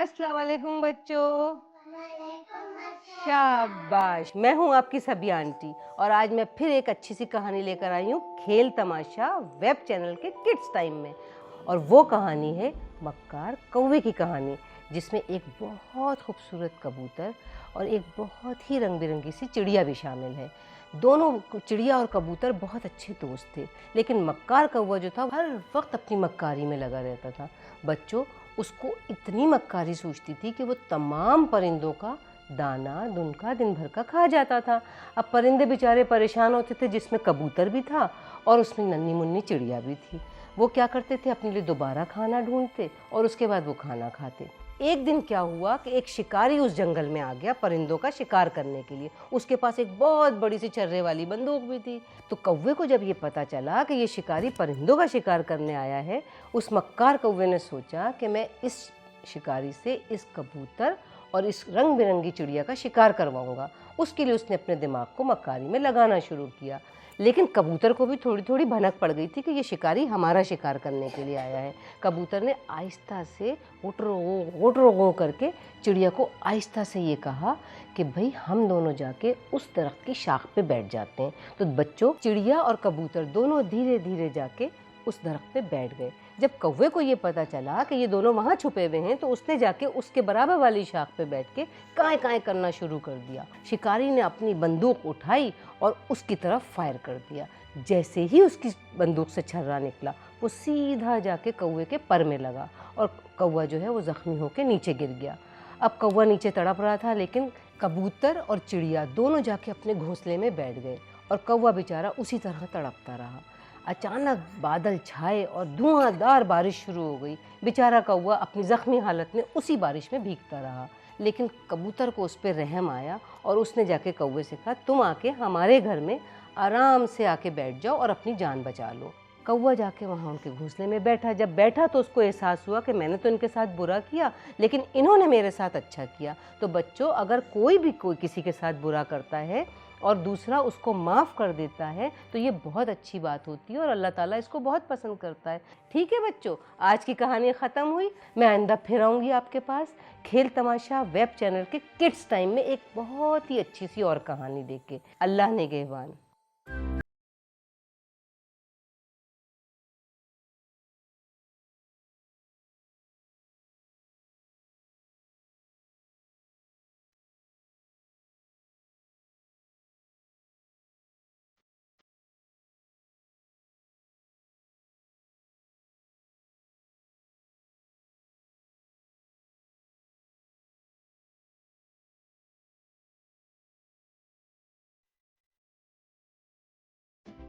अस्सलाम वालेकुम बच्चों। शाबाश, मैं हूँ आपकी सभी आंटी और आज मैं फिर एक अच्छी सी कहानी लेकर आई हूँ खेल तमाशा वेब चैनल के किड्स टाइम में। और वो कहानी है मक्कार कौवे की कहानी, जिसमें एक बहुत खूबसूरत कबूतर और एक बहुत ही रंग बिरंगी सी चिड़िया भी शामिल है। दोनों चिड़िया और कबूतर बहुत अच्छे दोस्त थे, लेकिन मक्कार कौवा जो था हर वक्त अपनी मक्कारी में लगा रहता था। बच्चों, उसको इतनी मक्कारी सूझती थी कि वो तमाम परिंदों का दाना दुनका दिन भर का खा जाता था। अब परिंदे बेचारे परेशान होते थे, जिसमें कबूतर भी था और उसमें नन्ही मुन्नी चिड़िया भी थी। वो क्या करते थे, अपने लिए दोबारा खाना ढूंढते और उसके बाद वो खाना खाते। एक दिन क्या हुआ कि एक शिकारी उस जंगल में आ गया परिंदों का शिकार करने के लिए। उसके पास एक बहुत बड़ी सी छर्रे वाली बंदूक भी थी। तो कौवे को जब ये पता चला कि ये शिकारी परिंदों का शिकार करने आया है, उस मक्कार कौवे ने सोचा कि मैं इस शिकारी से इस कबूतर और इस रंग बिरंगी चिड़िया का शिकार करवाऊंगा। उसके लिए उसने अपने दिमाग को मक्कारी में लगाना शुरू किया। लेकिन कबूतर को भी थोड़ी थोड़ी भनक पड़ गई थी कि ये शिकारी हमारा शिकार करने के लिए आया है। कबूतर ने आहिस्ता से गुटरो करके चिड़िया को आहिस्ता से ये कहा कि भाई हम दोनों जाके उस दरख्त की शाख पे बैठ जाते हैं। तो बच्चों, चिड़िया और कबूतर दोनों धीरे धीरे जाके उस दरख्त पे बैठ गए। जब कौवे को ये पता चला कि ये दोनों वहाँ छुपे हुए हैं, तो उसने जाके उसके बराबर वाली शाख पे बैठ के काएं काएं करना शुरू कर दिया। शिकारी ने अपनी बंदूक उठाई और उसकी तरफ फायर कर दिया। जैसे ही उसकी बंदूक से छर्रा निकला, वो सीधा जाके कौवे के पर में लगा और कौवा जो है वो जख्मी होकर नीचे गिर गया। अब कौवा नीचे तड़प रहा था, लेकिन कबूतर और चिड़िया दोनों जाके अपने घोंसले में बैठ गए और कौवा बेचारा उसी तरह तड़पता रहा। अचानक बादल छाए और धुआंधार बारिश शुरू हो गई। बेचारा कौवा अपनी ज़ख्मी हालत में उसी बारिश में भीगता रहा। लेकिन कबूतर को उस पर रहम आया और उसने जाके कौवे से कहा, तुम आके हमारे घर में आराम से आके बैठ जाओ और अपनी जान बचा लो। कौवा जाके वहाँ उनके घोंसले में बैठा। जब बैठा तो उसको एहसास हुआ कि मैंने तो इनके साथ बुरा किया, लेकिन इन्होंने मेरे साथ अच्छा किया। तो बच्चों, अगर कोई किसी के साथ बुरा करता है और दूसरा उसको माफ़ कर देता है, तो ये बहुत अच्छी बात होती है और अल्लाह ताला इसको बहुत पसंद करता है। ठीक है बच्चों, आज की कहानी ख़त्म हुई। मैं आइंदा फिर आऊँगी आपके पास खेल तमाशा वेब चैनल के किड्स टाइम में एक बहुत ही अच्छी सी और कहानी देख के। अल्लाह निगहबान।